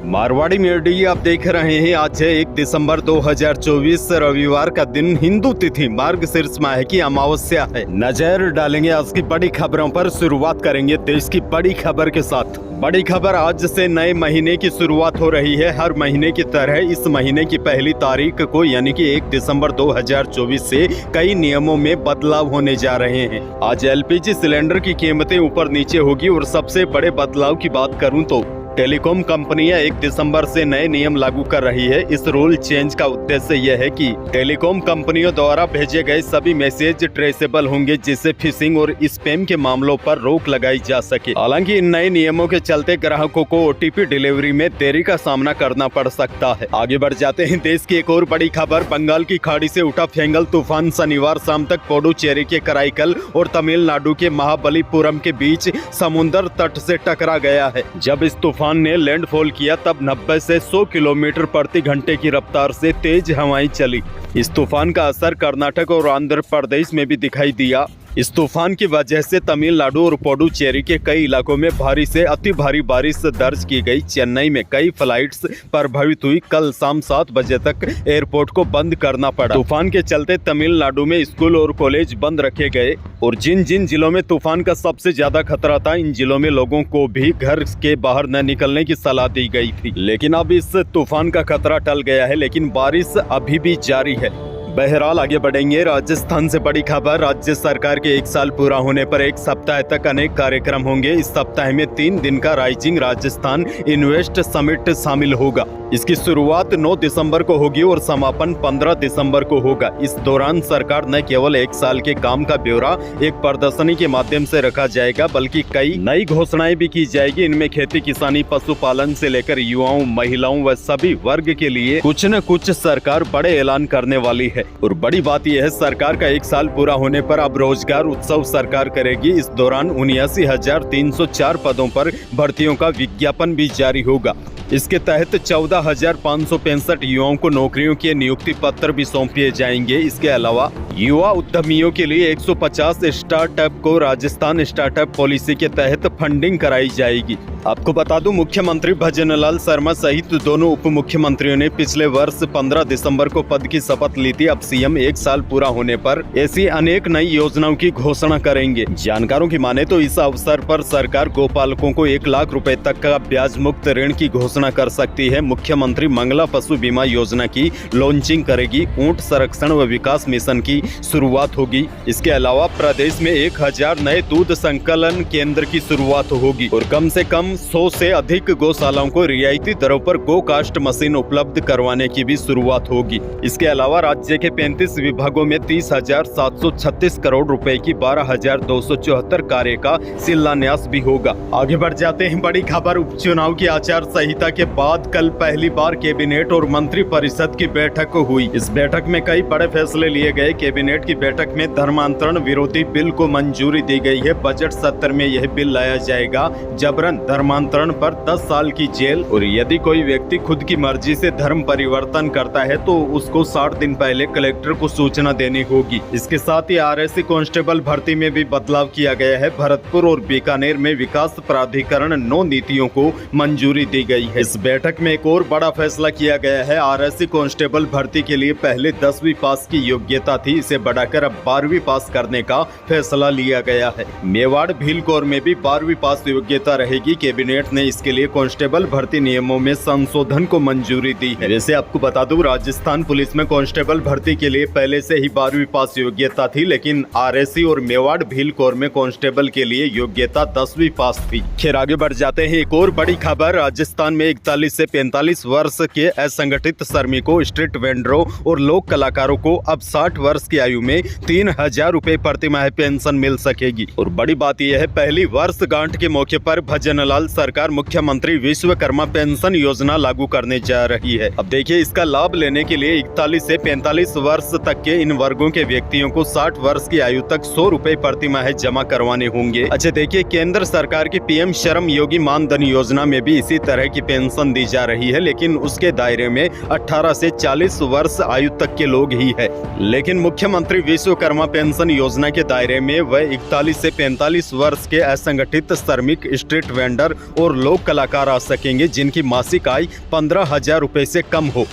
Marwari media आप देख रहे हैं। आज है 1 दिसंबर 2024 रविवार का दिन। हिंदू तिथि मार्गशीर्ष माह की अमावस्या है। नजर डालेंगे आज की बड़ी खबरों पर। शुरुआत करेंगे देश की बड़ी खबर के साथ। बड़ी खबर, आज से नए महीने की शुरुआत हो रही है। हर महीने की तरह इस महीने की पहली तारीख को यानी कि 1 दिसंबर 2024 से कई नियमों में बदलाव होने जा रहे हैं। आज एलपीजी सिलेंडर की कीमतें ऊपर नीचे होगी और सबसे बड़े बदलाव की बात करूं तो टेलीकॉम कंपनियां 1 दिसंबर से नए नियम लागू कर रही है। इस रूल चेंज का उद्देश्य यह है कि टेलीकॉम कंपनियों द्वारा भेजे गए सभी मैसेज ट्रेसेबल होंगे, जिससे फिशिंग और स्पैम के मामलों पर रोक लगाई जा सके। हालांकि इन नए नियमों के चलते ग्राहकों को ओटीपी डिलीवरी में देरी का सामना करना पड़ सकता है। आगे बढ़ जाते हैं। देश की एक और बड़ी खबर, बंगाल की खाड़ी से उठा फेंगल तूफान शनिवार शाम तक पुडुचेरी के कराईकल और तमिलनाडु के महाबलीपुरम के बीच समुद्र तट से टकरा गया है। जब इस तूफान ने लैंडफॉल किया तब 90 से 100 किलोमीटर प्रति घंटे की रफ्तार से तेज हवाएं चली। इस तूफान का असर कर्नाटक और आंध्र प्रदेश में भी दिखाई दिया। इस तूफान की वजह से तमिलनाडु और पुडुचेरी के कई इलाकों में भारी से अति भारी बारिश दर्ज की गई। चेन्नई में कई फ्लाइट्स प्रभावित हुई। कल शाम 7 बजे तक एयरपोर्ट को बंद करना पड़ा। तूफान के चलते तमिलनाडु में स्कूल और कॉलेज बंद रखे गए और जिन जिन जिलों में तूफान का सबसे ज्यादा खतरा था, इन जिलों में लोगों को भी घर के बाहर न निकलने की सलाह दी गई थी। लेकिन अब इस तूफान का खतरा टल गया है, लेकिन बारिश अभी भी जारी है। बहरहाल आगे बढ़ेंगे। राजस्थान से बड़ी खबर, राज्य सरकार के 1 साल पूरा होने पर 1 सप्ताह तक अनेक कार्यक्रम होंगे। इस सप्ताह में 3 दिन का राइजिंग राजस्थान इन्वेस्ट समिट शामिल होगा। इसकी शुरुआत 9 दिसंबर को होगी और समापन 15 दिसंबर को होगा। इस दौरान सरकार न केवल 1 साल के काम का ब्यौरा एक प्रदर्शनी के माध्यम से रखा जाएगा, बल्कि कई नई घोषणाएं भी की जाएगी। इनमें खेती किसानी, पशुपालन से लेकर युवाओं, महिलाओं व सभी वर्ग के लिए कुछ न कुछ सरकार बड़े ऐलान करने वाली है। और बड़ी बात यह है, सरकार का 1 साल पूरा होने पर अब रोजगार उत्सव सरकार करेगी। इस दौरान 79,304 पदों पर भर्तियों का विज्ञापन भी जारी होगा। इसके तहत 14,565 युवाओं को नौकरियों के नियुक्ति पत्र भी सौंपे जाएंगे। इसके अलावा युवा उद्यमियों के लिए 150 स्टार्टअप को राजस्थान स्टार्टअप पॉलिसी के तहत फंडिंग कराई जाएगी। आपको बता दूं, मुख्यमंत्री भजनलाल शर्मा सहित दोनों उप मुख्यमंत्रियों ने पिछले वर्ष 15 दिसंबर को पद की शपथ ली थी। अब सीएम 1 साल पूरा होने पर ऐसी अनेक नई योजनाओं की घोषणा करेंगे। जानकारों की माने तो इस अवसर पर सरकार गोपालकों को 1 लाख रुपए तक का ब्याज मुक्त ऋण की घोषणा कर सकती है। मुख्यमंत्री मंगला पशु बीमा योजना की लॉन्चिंग करेगी। ऊंट संरक्षण व विकास मिशन की शुरुआत होगी। इसके अलावा प्रदेश में 1000 नए दूध संकलन केंद्र की शुरुआत होगी और कम से कम 100 से अधिक गौशालाओं को रियायती दरों पर गो कास्ट मशीन उपलब्ध करवाने की भी शुरुआत होगी। इसके अलावा राज्य के 35 विभागों में 30,736 करोड़ रुपए की 12,274 कार्य का शिलान्यास भी होगा। आगे बढ़ जाते हैं। बड़ी खबर, उपचुनाव की आचार संहिता के बाद कल पहली बार कैबिनेट और मंत्री परिषद की बैठक हुई। इस बैठक में कई बड़े फैसले लिए गए। कैबिनेट की बैठक में धर्मांतरण विरोधी बिल को मंजूरी दी गई है। बजट सत्र में यह बिल लाया जाएगा। जबरन धर्मांतरण पर 10 साल की जेल और यदि कोई व्यक्ति खुद की मर्जी से धर्म परिवर्तन करता है तो उसको 60 दिन पहले कलेक्टर को सूचना देनी होगी। इसके साथ ही आरएसी कांस्टेबल भर्ती में भी बदलाव किया गया है। भरतपुर और बीकानेर में विकास प्राधिकरण 9 नीतियों को मंजूरी दी गई है। इस बैठक में एक और बड़ा फैसला किया गया है। आरएसी कांस्टेबल भर्ती के लिए पहले 10वीं पास की योग्यता थी, इसे बढ़ाकर अब 12वीं पास करने का फैसला लिया गया है। मेवाड़ भीलकोर में भी 12वीं पास योग्यता रहेगी। कैबिनेट ने इसके लिए कांस्टेबल भर्ती नियमों में संशोधन को मंजूरी दी है। वैसे आपको बता दूं, राजस्थान पुलिस में कांस्टेबल भर्ती के लिए पहले से ही 12वीं पास योग्यता थी, लेकिन आरएसी और मेवाड़ भीलकोर में कांस्टेबल के लिए योग्यता 10वीं पास थी। खैर आगे बढ़ जाते हैं। एक और बड़ी खबर, राजस्थान में 41 से 45 वर्ष के असंगठित श्रमिकों, स्ट्रीट वेंडरों और लोक कलाकारों को अब 60 वर्ष की आयु में 3,000 रुपए प्रतिमाह पेंशन मिल सकेगी। और बड़ी बात यह है, पहली वर्षगांठ के मौके पर भजनलाल सरकार मुख्यमंत्री विश्वकर्मा पेंशन योजना लागू करने जा रही है। अब देखिए, इसका लाभ लेने के लिए 41 से 45 वर्ष तक के इन वर्गों के व्यक्तियों को 60 वर्ष की आयु तक 100 रुपए प्रतिमाह जमा करवाने होंगे। अच्छा देखिए, केंद्र सरकार की पीएम श्रम योगी मानधन योजना में भी इसी तरह की पेंशन दी जा रही है, लेकिन उसके दायरे में 18 से 40 वर्ष आयु तक के लोग ही है। लेकिन मुख्य मुख्यमंत्री विश्वकर्मा पेंशन योजना के दायरे में वह 41 से 45 वर्ष के असंगठित श्रमिक, स्ट्रीट वेंडर और लोक कलाकार आ सकेंगे जिनकी मासिक आय 15,000 रुपए से कम हो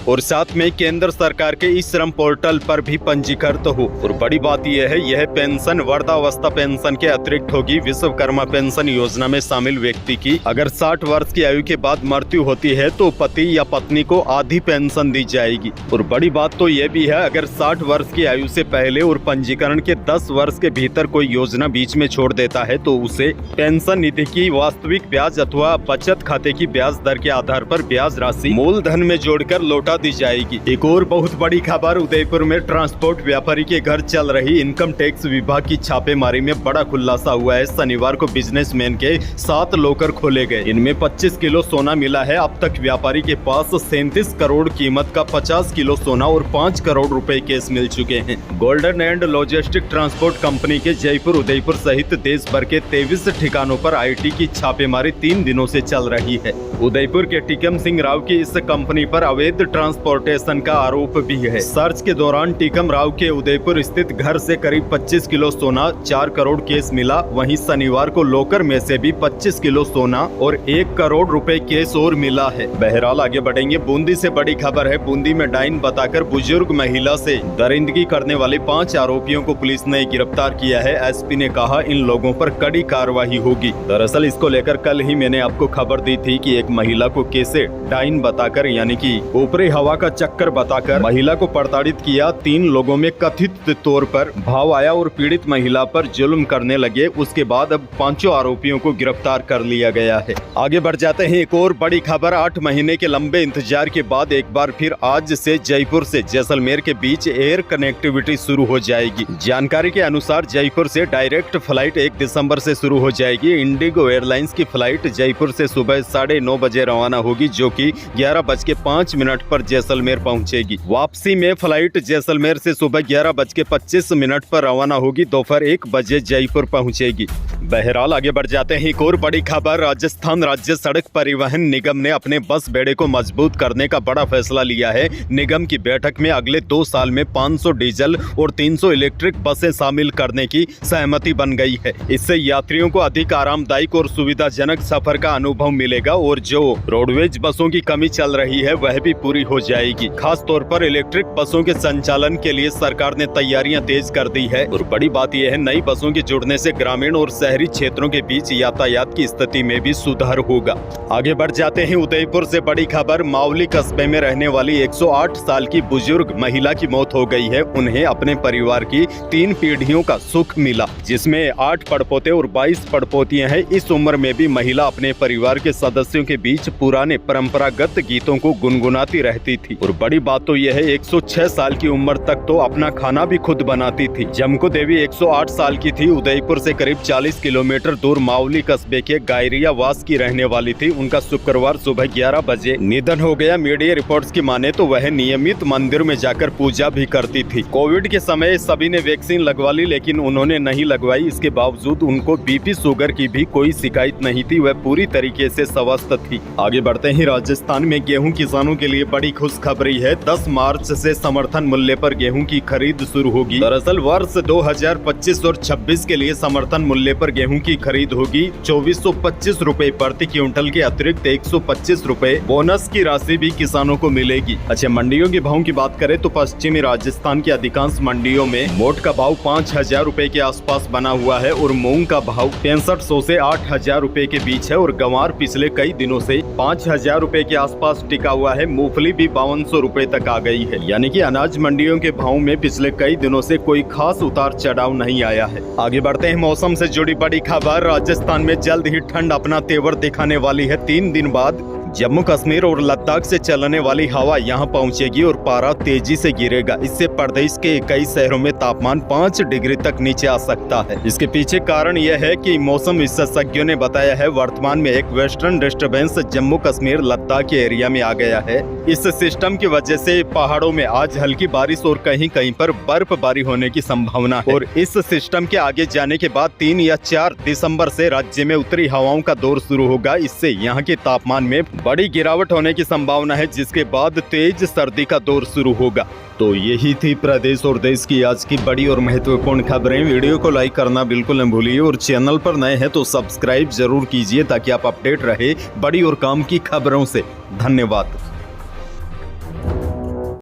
और साथ में केंद्र सरकार के इस श्रम पोर्टल पर भी पंजीकृत हो। और बड़ी बात यह है, यह पेंशन वृद्धावस्था पेंशन के अतिरिक्त होगी। विश्वकर्मा पेंशन योजना में शामिल व्यक्ति की अगर 60 वर्ष की आयु के बाद मृत्यु होती है तो पति या पत्नी को आधी पेंशन दी जाएगी। और बड़ी बात तो यह भी है, अगर 60 वर्ष की आयु से पहले और पंजीकरण के 10 वर्ष के भीतर कोई योजना बीच में छोड़ देता है तो उसे पेंशन निधि की वास्तविक ब्याज अथवा बचत खाते की ब्याज दर के आधार पर ब्याज राशि मूलधन में जोड़कर लौटा दी जाएगी। एक और बहुत बड़ी खबर, उदयपुर में ट्रांसपोर्ट व्यापारी के घर चल रही इनकम टैक्स विभाग की छापेमारी में बड़ा खुलासा हुआ है। शनिवार को बिजनेसमैन के 7 लॉकर खोले गए, इनमें 25 किलो सोना मिला है। अब तक व्यापारी के पास 37 करोड़ कीमत का 50 किलो सोना और 5 करोड़ रुपए केस मिल चुके हैं। Golden and logistic transport company के जयपुर, उदयपुर सहित देश भर के 23 ठिकानों पर IT की छापेमारी 3 दिनों से चल रही है। उदयपुर के टीकम सिंह राव की इस कंपनी पर अवैध ट्रांसपोर्टेशन का आरोप भी है। सर्च के दौरान टीकम राव के उदयपुर स्थित घर से करीब 25 किलो सोना, 4 करोड़ केस मिला। वहीं शनिवार को लॉकर में से भी 25 किलो सोना और 1 करोड़ रुपए केस और मिला है। बहरहाल आगे बढ़ेंगे। बूंदी से बड़ी खबर है। बूंदी में डाइन बताकर बुजुर्ग महिला से दरिंदगी करने वाले 5 आरोपियों को पुलिस ने गिरफ्तार किया है। SP ने कहा इन लोगों पर कड़ी कार्रवाई होगी। दरअसल इसको लेकर कल ही मैंने आपको खबर दी थी कि एक महिला को कैसे डाइन बताकर यानी कि ऊपरी हवा का चक्कर बताकर महिला को प्रताड़ित किया। 3 लोगों में कथित तौर पर भाव आया और पीड़ित महिला पर जुल्म करने लगे। उसके बाद अब 5 आरोपियों को गिरफ्तार कर लिया गया है। आगे बढ़ जाते हैं। एक और बड़ी खबर, 8 महीने के लंबे इंतजार के बाद एक बार फिर आज से जयपुर से जैसलमेर के बीच एयर कनेक्टिविटी शुरू हो जाएगी। जानकारी के अनुसार जयपुर से डायरेक्ट फ्लाइट 1 दिसंबर से शुरू हो जाएगी। इंडिगो एयरलाइंस की फ्लाइट जयपुर से सुबह 9:30 बजे रवाना होगी, जो कि 11:05 पर जैसलमेर पहुंचेगी। वापसी में फ्लाइट जैसलमेर से सुबह 11:25 पर रवाना होगी। दोपहर 1 बजे जयपुर पहुंचेगी। बहरहाल आगे बढ़ जाते हैं। एक और बड़ी खबर, राजस्थान राज्य सड़क परिवहन निगम ने अपने बस बेड़े को मजबूत करने का बड़ा फैसला लिया है। निगम की बैठक में अगले 2 साल में 500 डीजल और 300 इलेक्ट्रिक बसें शामिल करने की सहमति बन गई है। इससे यात्रियों को अधिक आरामदायक और सुविधाजनक सफर का अनुभव मिलेगा और जो रोडवेज बसों की कमी चल रही है वह भी पूरी हो जाएगी। खास तौर पर इलेक्ट्रिक बसों के संचालन के लिए सरकार ने तैयारियां तेज कर दी है। और बड़ी बात यह है, नई बसों के जुड़ने से ग्रामीण और शहरी क्षेत्रों के बीच यातायात की स्थिति में भी सुधार होगा। आगे बढ़ जाते हैं। उदयपुर से बड़ी खबर, मावली कस्बे में रहने वाली 108 साल की बुजुर्ग महिला की मौत हो गई है। उन्हें अपने परिवार की 3 पीढ़ियों का सुख मिला, जिसमें 8 पड़पोते और 22 पड़पोतियां हैं। इस उम्र में भी महिला अपने परिवार के सदस्यों के बीच पुराने परंपरागत गीतों को गुनगुनाती रहती थी। और बड़ी बात तो यह है, 106 साल की उम्र तक तो अपना खाना भी खुद बनाती थी। जमको देवी 108 साल की थी। उदयपुर से करीब 40 किलोमीटर दूर मावली कस्बे के गायरिया वास की रहने वाली थी। उनका शुक्रवार सुबह 11 बजे निधन हो गया। मीडिया रिपोर्ट्स की माने तो वह नियमित मंदिर में जाकर पूजा भी करती थी। कोविड के समय सभी ने वैक्सीन लगवा ली, लेकिन उन्होंने नहीं लगवाई। इसके बावजूद उनको BP शुगर की भी कोई शिकायत नहीं थी। वह पूरी तरीके से स्वस्थ थी। आगे बढ़ते हैं। राजस्थान में गेहूं किसानों के लिए बड़ी खुशखबरी है। 10 मार्च से समर्थन मूल्य पर गेहूं की खरीद शुरू होगी। दरअसल वर्ष 2025 और 26 के लिए समर्थन मूल्य पर गेहूं की खरीद होगी। 2425 रुपए प्रति क्विंटल के अतिरिक्त 125 रुपए बोनस की राशि भी किसानों को मिलेगी। अच्छा, मंडियों के भाव की बात करें तो पश्चिमी राजस्थान की अधिकांश मंडियों में मोट का भाव 5000 रुपए के आसपास बना हुआ है और मूंग का भाव 6500 से 8000 रुपए के बीच है और गंवार पिछले कई दिनों से 5000 रुपए के आसपास टिका हुआ है। मूंगफली भी 5200 रुपए तक आ गई है। यानी कि अनाज मंडियों के भाव में पिछले कई दिनों से कोई खास उतार चढ़ाव नहीं आया है। आगे बढ़ते हैं। मौसम से जुड़ी बड़ी खबर, राजस्थान में जल्द ही ठंड अपना तेवर दिखाने वाली है। 3 दिन बाद जम्मू कश्मीर और लद्दाख से चलने वाली हवा यहां पहुंचेगी और पारा तेजी से गिरेगा। इससे प्रदेश के कई शहरों में तापमान 5 डिग्री तक नीचे आ सकता है। इसके पीछे कारण यह है कि मौसम विशेषज्ञों ने बताया है, वर्तमान में एक वेस्टर्न डिस्टर्बेंस जम्मू कश्मीर लद्दाख के एरिया में आ गया है। इस सिस्टम की वजह से पहाड़ों में आज हल्की बारिश और कहीं कहीं पर बर्फबारी होने की संभावना है। और इस सिस्टम के आगे जाने के बाद 3 या 4 दिसंबर से राज्य में उत्तरी हवाओं का दौर शुरू होगा। इससे यहाँ के तापमान में बड़ी गिरावट होने की संभावना है, जिसके बाद तेज सर्दी का दौर शुरू होगा। तो यही थी प्रदेश और देश की आज की बड़ी और महत्वपूर्ण खबरें। वीडियो को लाइक करना बिल्कुल न भूलिए और चैनल पर नए हैं तो सब्सक्राइब जरूर कीजिए ताकि आप अपडेट रहे बड़ी और काम की खबरों से। धन्यवाद।